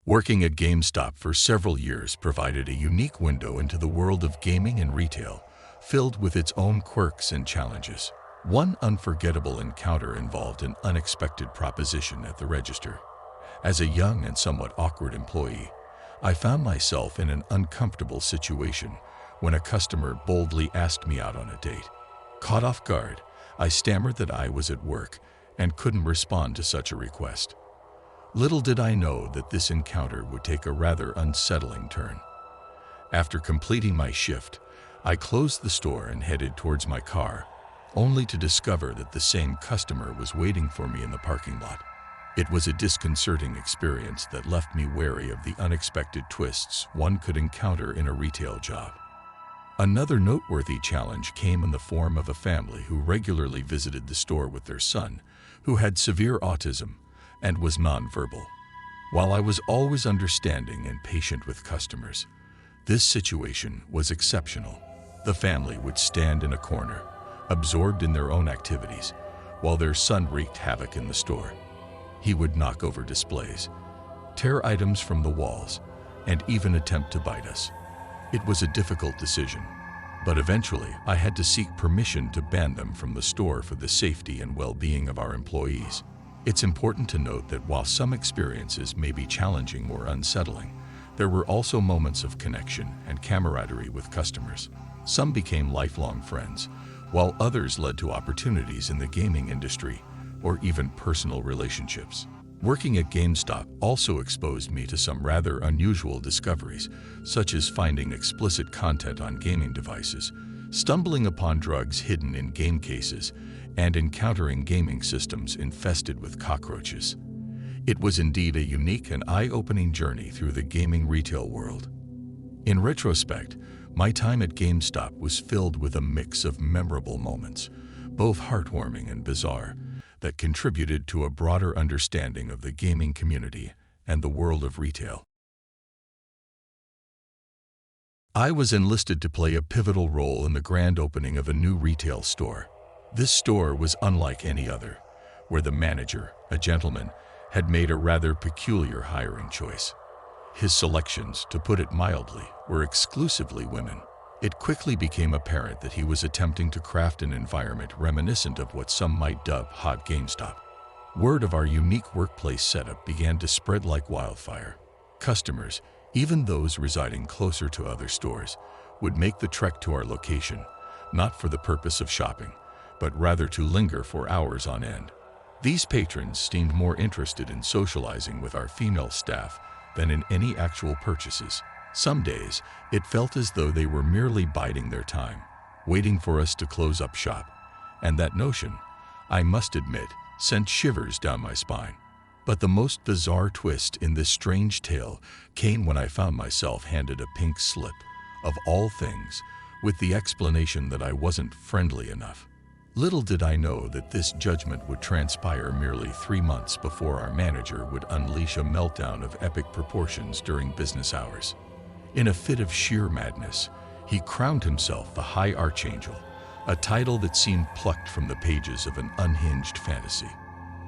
Working at GameStop for several years provided a unique window into the world of gaming and retail, filled with its own quirks and challenges. One unforgettable encounter involved an unexpected proposition at the register. As a young and somewhat awkward employee, I found myself in an uncomfortable situation when a customer boldly asked me out on a date. Caught off guard, I stammered that I was at work and couldn't respond to such a request. Little did I know that this encounter would take a rather unsettling turn. After completing my shift, I closed the store and headed towards my car, only to discover that the same customer was waiting for me in the parking lot. It was a disconcerting experience that left me wary of the unexpected twists one could encounter in a retail job. Another noteworthy challenge came in the form of a family who regularly visited the store with their son, who had severe autism and was nonverbal. While I was always understanding and patient with customers, this situation was exceptional. The family would stand in a corner, absorbed in their own activities, while their son wreaked havoc in the store. He would knock over displays, tear items from the walls, and even attempt to bite us. It was a difficult decision, but eventually I had to seek permission to ban them from the store for the safety and well-being of our employees. It's important to note that while some experiences may be challenging or unsettling, there were also moments of connection and camaraderie with customers. Some became lifelong friends, while others led to opportunities in the gaming industry or even personal relationships. Working at GameStop also exposed me to some rather unusual discoveries, such as finding explicit content on gaming devices, stumbling upon drugs hidden in game cases, and encountering gaming systems infested with cockroaches. It was indeed a unique and eye-opening journey through the gaming retail world. In retrospect, my time at GameStop was filled with a mix of memorable moments, both heartwarming and bizarre, that contributed to a broader understanding of the gaming community and the world of retail. I was enlisted to play a pivotal role in the grand opening of a new retail store. This store was unlike any other, where the manager, a gentleman, had made a rather peculiar hiring choice. His selections, to put it mildly, were exclusively women. It quickly became apparent that he was attempting to craft an environment reminiscent of what some might dub Hot GameStop. Word of our unique workplace setup began to spread like wildfire. Customers, even those residing closer to other stores, would make the trek to our location, not for the purpose of shopping, but rather to linger for hours on end. These patrons seemed more interested in socializing with our female staff than in any actual purchases. Some days, it felt as though they were merely biding their time, waiting for us to close up shop, and that notion, I must admit, sent shivers down my spine. But the most bizarre twist in this strange tale came when I found myself handed a pink slip, of all things, with the explanation that I wasn't friendly enough. Little did I know that this judgment would transpire merely 3 months before our manager would unleash a meltdown of epic proportions during business hours. In a fit of sheer madness, he crowned himself the High Archangel, a title that seemed plucked from the pages of an unhinged fantasy.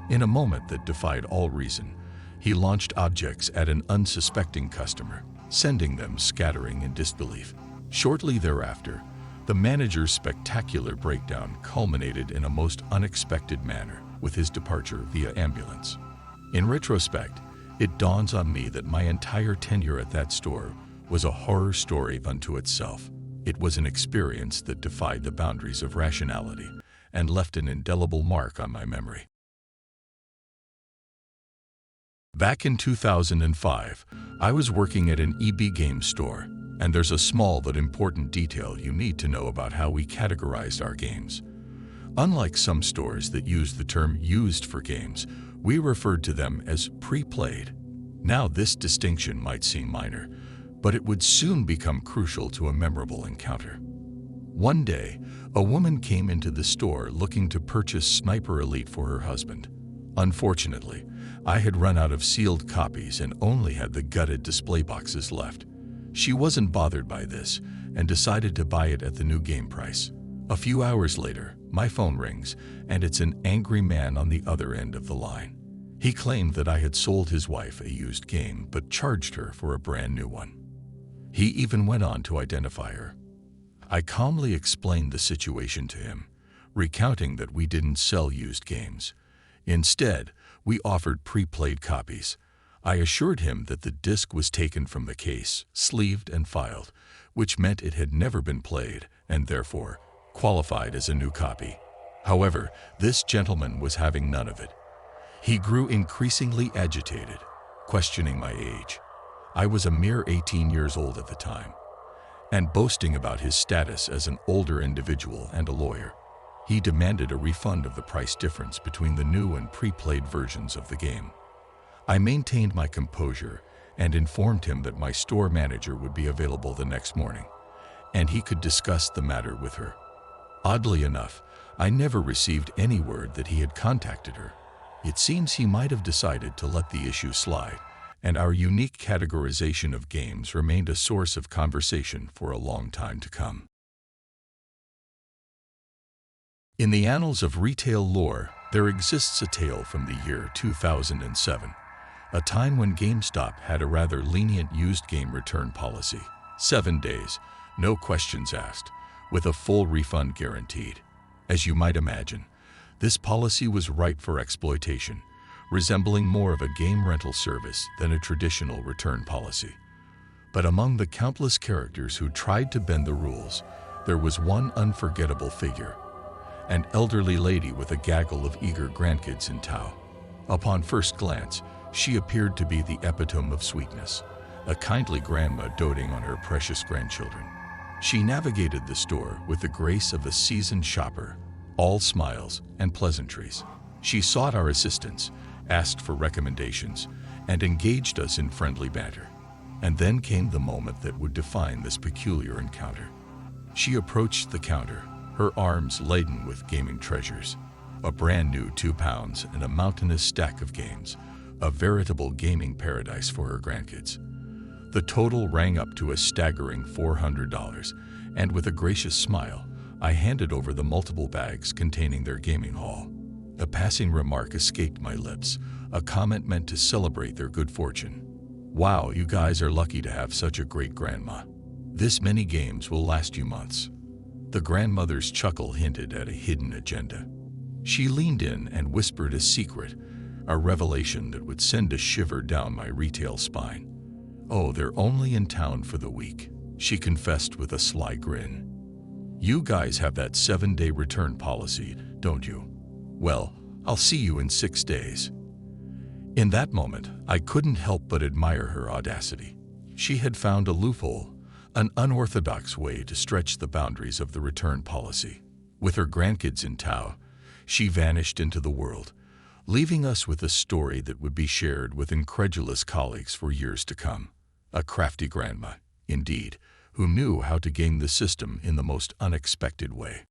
In a moment that defied all reason, he launched objects at an unsuspecting customer, sending them scattering in disbelief. Shortly thereafter, the manager's spectacular breakdown culminated in a most unexpected manner with his departure via ambulance. In retrospect, it dawns on me that my entire tenure at that store was a horror story unto itself. It was an experience that defied the boundaries of rationality and left an indelible mark on my memory. Back in 2005, I was working at an EB Games store, and there's a small but important detail you need to know about how we categorized our games. Unlike some stores that use the term used for games, we referred to them as pre-played. Now this distinction might seem minor, but it would soon become crucial to a memorable encounter. One day, a woman came into the store looking to purchase Sniper Elite for her husband. Unfortunately, I had run out of sealed copies and only had the gutted display boxes left. She wasn't bothered by this and decided to buy it at the new game price. A few hours later, my phone rings, and it's an angry man on the other end of the line. He claimed that I had sold his wife a used game but charged her for a brand new one. He even went on to identify her. I calmly explained the situation to him, recounting that we didn't sell used games. Instead, we offered pre-played copies. I assured him that the disc was taken from the case, sleeved and filed, which meant it had never been played and therefore qualified as a new copy. However, this gentleman was having none of it. He grew increasingly agitated, questioning my age. I was a mere 18 years old at the time, and boasting about his status as an older individual and a lawyer. He demanded a refund of the price difference between the new and pre-played versions of the game. I maintained my composure and informed him that my store manager would be available the next morning, and he could discuss the matter with her. Oddly enough, I never received any word that he had contacted her. It seems he might have decided to let the issue slide, and our unique categorization of games remained a source of conversation for a long time to come. In the annals of retail lore, there exists a tale from the year 2007, a time when GameStop had a rather lenient used game return policy. 7 days, no questions asked, with a full refund guaranteed. As you might imagine, this policy was ripe for exploitation, resembling more of a game rental service than a traditional return policy. But among the countless characters who tried to bend the rules, there was one unforgettable figure, an elderly lady with a gaggle of eager grandkids in tow. Upon first glance, she appeared to be the epitome of sweetness, a kindly grandma doting on her precious grandchildren. She navigated the store with the grace of a seasoned shopper, all smiles and pleasantries. She sought our assistance, asked for recommendations, and engaged us in friendly banter. And then came the moment that would define this peculiar encounter. She approached the counter, her arms laden with gaming treasures, a brand new 2 pounds and a mountainous stack of games, a veritable gaming paradise for her grandkids. The total rang up to a staggering $400, and with a gracious smile, I handed over the multiple bags containing their gaming haul. A passing remark escaped my lips, a comment meant to celebrate their good fortune. "Wow, you guys are lucky to have such a great grandma. This many games will last you months." The grandmother's chuckle hinted at a hidden agenda. She leaned in and whispered a secret, a revelation that would send a shiver down my retail spine. "Oh, they're only in town for the week," she confessed with a sly grin. "You guys have that 7-day return policy, don't you? Well, I'll see you in 6 days." In that moment, I couldn't help but admire her audacity. She had found a loophole, an unorthodox way to stretch the boundaries of the return policy. With her grandkids in tow, she vanished into the world, leaving us with a story that would be shared with incredulous colleagues for years to come. A crafty grandma, indeed, who knew how to game the system in the most unexpected way.